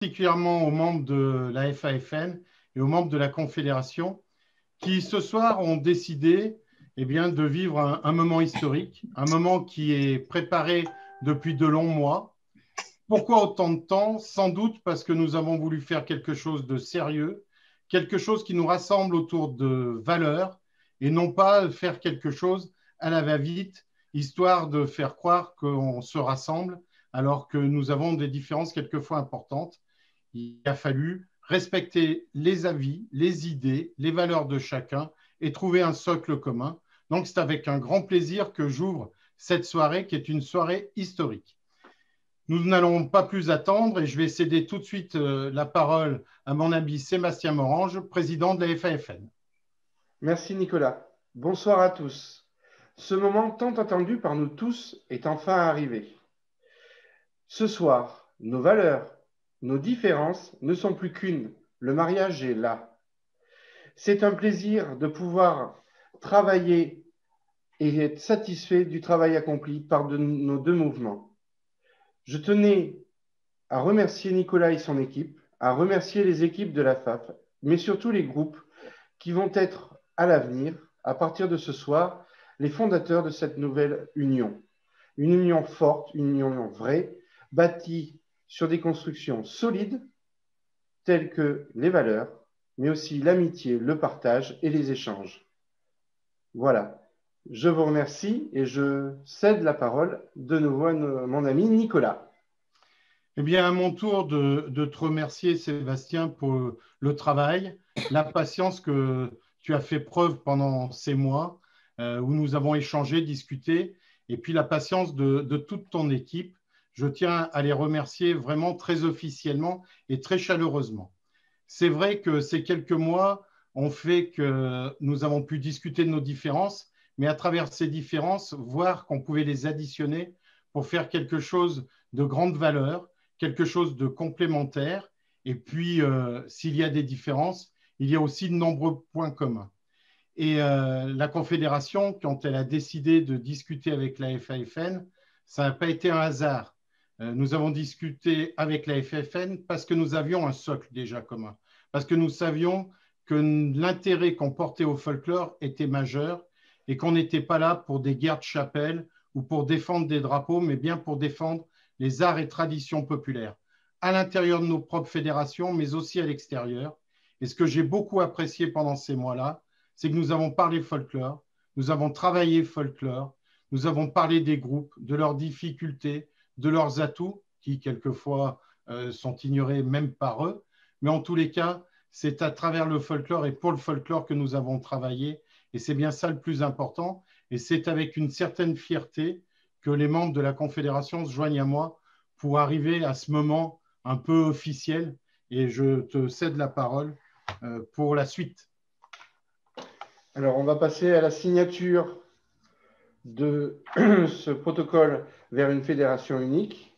particulièrement aux membres de la FAFN et aux membres de la Confédération qui, ce soir, ont décidé eh bien, de vivre un moment historique, un moment qui est préparé depuis de longs mois. Pourquoi autant de temps? Sans doute parce que nous avons voulu faire quelque chose de sérieux, quelque chose qui nous rassemble autour de valeurs et non pas faire quelque chose à la va-vite, histoire de faire croire qu'on se rassemble alors que nous avons des différences quelquefois importantes. Il a fallu respecter les avis, les idées, les valeurs de chacun et trouver un socle commun. Donc, c'est avec un grand plaisir que j'ouvre cette soirée qui est une soirée historique. Nous n'allons pas plus attendre et je vais céder tout de suite la parole à mon ami Sébastien Morange, président de la FAFN. Merci Nicolas. Bonsoir à tous. Ce moment tant attendu par nous tous est enfin arrivé. Ce soir, nos valeurs, nos différences ne sont plus qu'une. Le mariage est là. C'est un plaisir de pouvoir travailler et être satisfait du travail accompli par nos deux mouvements. Je tenais à remercier Nicolas et son équipe, à remercier les équipes de la FAF, mais surtout les groupes qui vont être à l'avenir, à partir de ce soir, les fondateurs de cette nouvelle union. Une union forte, une union vraie, bâtie sur des constructions solides, telles que les valeurs, mais aussi l'amitié, le partage et les échanges. Voilà. Je vous remercie et je cède la parole de nouveau à mon ami Nicolas. Eh bien, à mon tour de te remercier, Sébastien, pour le travail, la patience que tu as fait preuve pendant ces mois où nous avons échangé, discuté, et puis la patience de toute ton équipe. Je tiens à les remercier vraiment très officiellement et très chaleureusement. C'est vrai que ces quelques mois ont fait que nous avons pu discuter de nos différences, mais à travers ces différences, voir qu'on pouvait les additionner pour faire quelque chose de grande valeur, quelque chose de complémentaire. Et puis, s'il y a des différences, il y a aussi de nombreux points communs. Et la Confédération, quand elle a décidé de discuter avec la FAFN, ça n'a pas été un hasard. Nous avons discuté avec la FAFN parce que nous avions un socle déjà commun, parce que nous savions que l'intérêt qu'on portait au folklore était majeur et qu'on n'était pas là pour des guerres de chapelle ou pour défendre des drapeaux, mais bien pour défendre les arts et traditions populaires, à l'intérieur de nos propres fédérations, mais aussi à l'extérieur. Et ce que j'ai beaucoup apprécié pendant ces mois-là, c'est que nous avons parlé folklore, nous avons travaillé folklore, nous avons parlé des groupes, de leurs difficultés, de leurs atouts, qui quelquefois sont ignorés même par eux. Mais en tous les cas, c'est à travers le folklore et pour le folklore que nous avons travaillé. Et c'est bien ça le plus important. Et c'est avec une certaine fierté que les membres de la Confédération se joignent à moi pour arriver à ce moment un peu officiel. Et je te cède la parole pour la suite. Alors, on va passer à la signature de ce protocole vers une fédération unique.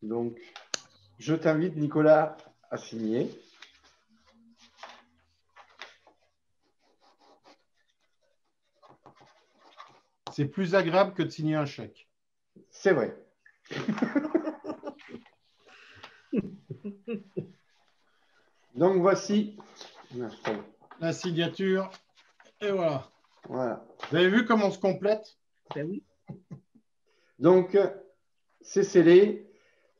Donc, je t'invite, Nicolas, à signer. C'est plus agréable que de signer un chèque. C'est vrai. Donc, voici la signature. Et voilà. Voilà. Vous avez vu comment on se complète? Ben oui. Donc, c'est scellé.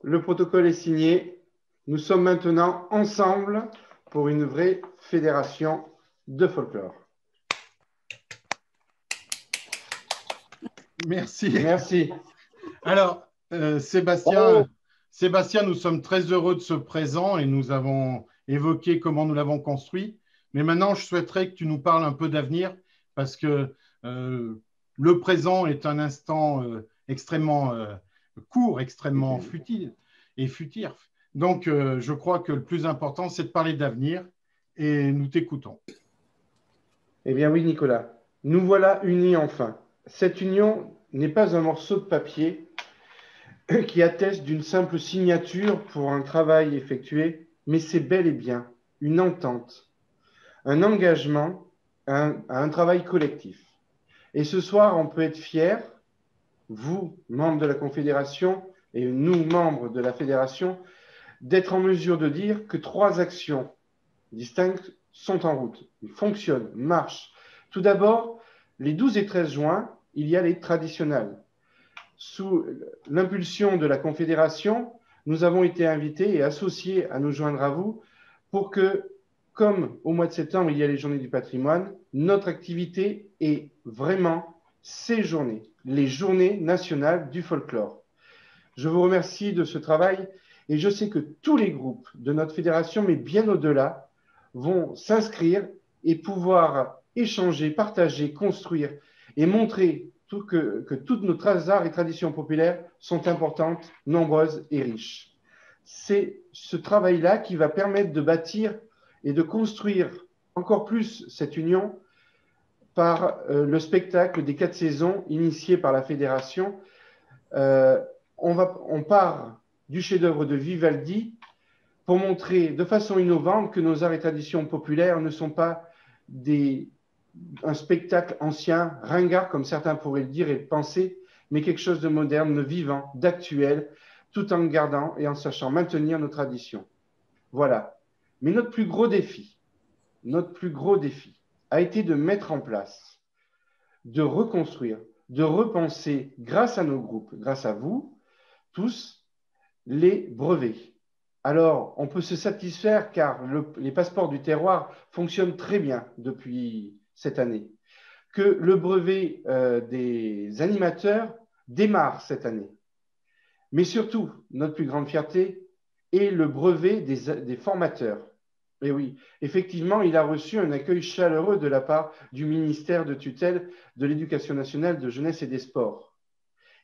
Le protocole est signé. Nous sommes maintenant ensemble pour une vraie fédération de folklore. Merci. Merci. Alors, Sébastien, nous sommes très heureux de ce présent et nous avons évoqué comment nous l'avons construit. Mais maintenant, je souhaiterais que tu nous parles un peu d'avenir parce que le présent est un instant extrêmement court, extrêmement futile et futur. Donc, je crois que le plus important, c'est de parler d'avenir et nous t'écoutons. Eh bien oui, Nicolas, nous voilà unis enfin. Cette union n'est pas un morceau de papier qui atteste d'une simple signature pour un travail effectué, mais c'est bel et bien une entente, un engagement à un travail collectif. Et ce soir, on peut être fiers, vous, membres de la Confédération, et nous, membres de la Fédération, d'être en mesure de dire que 3 actions distinctes sont en route, fonctionnent, marchent. Tout d'abord, les 12 et 13 juin, il y a les traditionnels. Sous l'impulsion de la Confédération, nous avons été invités et associés à nous joindre à vous pour que, comme au mois de septembre, il y a les Journées du patrimoine, notre activité est vraiment ces journées, les Journées nationales du folklore. Je vous remercie de ce travail et je sais que tous les groupes de notre fédération, mais bien au-delà, vont s'inscrire et pouvoir échanger, partager, construire et montrer que toutes nos arts et traditions populaires sont importantes, nombreuses et riches. C'est ce travail-là qui va permettre de bâtir et de construire encore plus cette union par le spectacle des 4 saisons initié par la fédération. On part du chef-d'œuvre de Vivaldi pour montrer de façon innovante que nos arts et traditions populaires ne sont pas un spectacle ancien, ringard, comme certains pourraient le dire et le penser, mais quelque chose de moderne, de vivant, d'actuel, tout en gardant et en sachant maintenir nos traditions. Voilà. Mais notre plus gros défi a été de mettre en place, de reconstruire, de repenser, grâce à nos groupes, grâce à vous tous, les brevets. Alors, on peut se satisfaire car les passeports du terroir fonctionnent très bien depuis cette année. Que le brevet des animateurs démarre cette année. Mais surtout, notre plus grande fierté est le brevet des formateurs. Et oui, effectivement, il a reçu un accueil chaleureux de la part du ministère de tutelle de l'Éducation nationale, de jeunesse et des sports.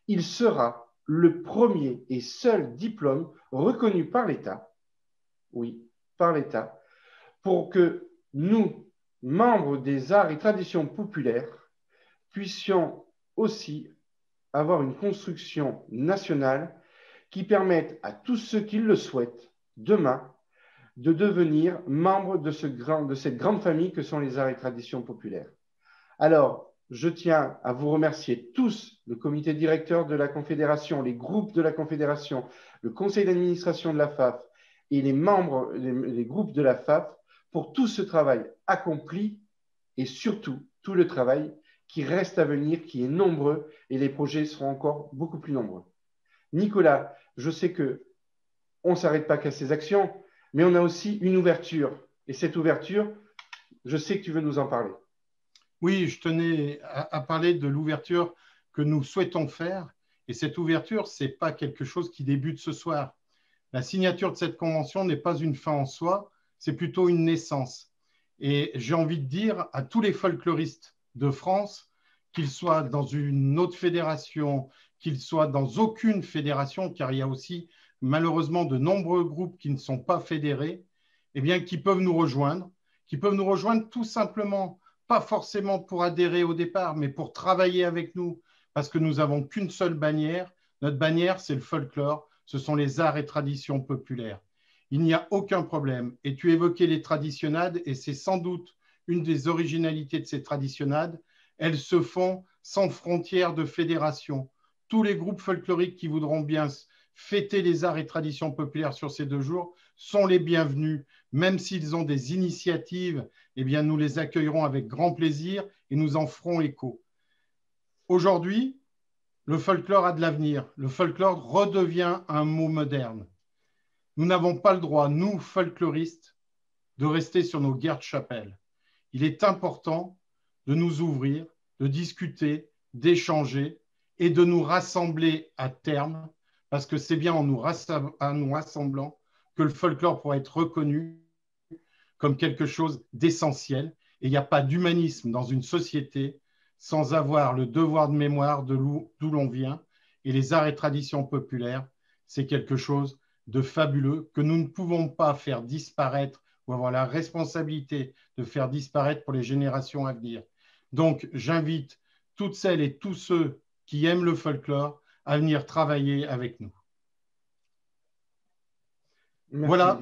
Il sera le premier et seul diplôme reconnu par l'État, oui, par l'État, pour que nous, membres des arts et traditions populaires, puissions aussi avoir une construction nationale qui permette à tous ceux qui le souhaitent, demain, de devenir membres de cette grande famille que sont les arts et traditions populaires. Alors, je tiens à vous remercier tous, le comité directeur de la Confédération, les groupes de la Confédération, le conseil d'administration de la FAF et les membres, les groupes de la FAF pour tout ce travail accompli et surtout tout le travail qui reste à venir, qui est nombreux et les projets seront encore beaucoup plus nombreux. Nicolas, je sais qu'on ne s'arrête pas qu'à ces actions, mais on a aussi une ouverture. Et cette ouverture, je sais que tu veux nous en parler. Oui, je tenais à parler de l'ouverture que nous souhaitons faire. Et cette ouverture, ce n'est pas quelque chose qui débute ce soir. La signature de cette convention n'est pas une fin en soi, c'est plutôt une naissance. Et j'ai envie de dire à tous les folkloristes de France, qu'ils soient dans une autre fédération, qu'ils soient dans aucune fédération, car il y a aussi malheureusement de nombreux groupes qui ne sont pas fédérés, eh bien, qui peuvent nous rejoindre tout simplement, pas forcément pour adhérer au départ, mais pour travailler avec nous, parce que nous n'avons qu'une seule bannière. Notre bannière, c'est le folklore, ce sont les arts et traditions populaires. Il n'y a aucun problème. Et tu évoquais les traditionnades, et c'est sans doute une des originalités de ces traditionnades. Elles se font sans frontières de fédération. Tous les groupes folkloriques qui voudront bien fêter les arts et traditions populaires sur ces 2 jours sont les bienvenus. Même s'ils ont des initiatives, eh bien, nous les accueillerons avec grand plaisir et nous en ferons écho. Aujourd'hui, le folklore a de l'avenir. Le folklore redevient un mot moderne. Nous n'avons pas le droit, nous, folkloristes, de rester sur nos guerres de chapelle. Il est important de nous ouvrir, de discuter, d'échanger et de nous rassembler à terme, parce que c'est bien en nous rassemblant que le folklore pourra être reconnu comme quelque chose d'essentiel. Et il n'y a pas d'humanisme dans une société sans avoir le devoir de mémoire d'où l'on vient. Et les arts et traditions populaires, c'est quelque chose de fabuleux que nous ne pouvons pas faire disparaître ou avoir la responsabilité de faire disparaître pour les générations à venir. Donc, j'invite toutes celles et tous ceux qui aiment le folklore à venir travailler avec nous. Merci. Voilà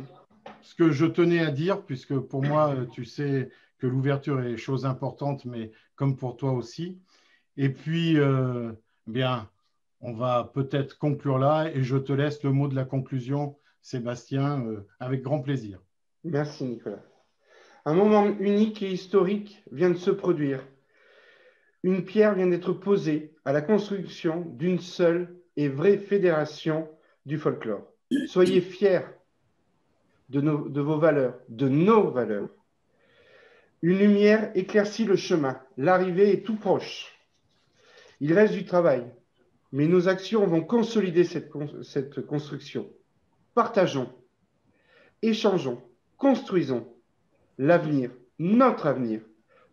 ce que je tenais à dire, puisque pour moi, tu sais que l'ouverture est chose importante, mais comme pour toi aussi. Et puis, bien, on va peut-être conclure là, et je te laisse le mot de la conclusion Sébastien, avec grand plaisir. Merci Nicolas. Un moment unique et historique vient de se produire. Une pierre vient d'être posée à la construction d'une seule et vraie fédération du folklore. Soyez fiers de vos valeurs, de nos valeurs. Une lumière éclaircit le chemin. L'arrivée est tout proche. Il reste du travail, mais nos actions vont consolider cette construction. Partageons, échangeons, construisons l'avenir, notre avenir,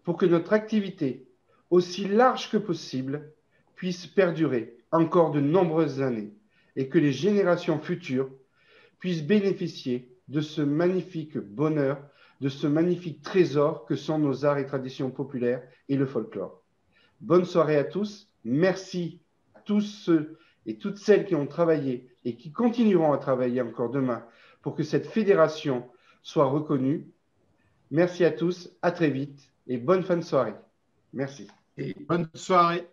pour que notre activité, aussi large que possible, puisse perdurer encore de nombreuses années et que les générations futures puissent bénéficier de ce magnifique bonheur, de ce magnifique trésor que sont nos arts et traditions populaires et le folklore. Bonne soirée à tous. Merci à tous ceux et toutes celles qui ont travaillé et qui continueront à travailler encore demain pour que cette fédération soit reconnue. Merci à tous, à très vite et bonne fin de soirée. Merci. Et bonne soirée.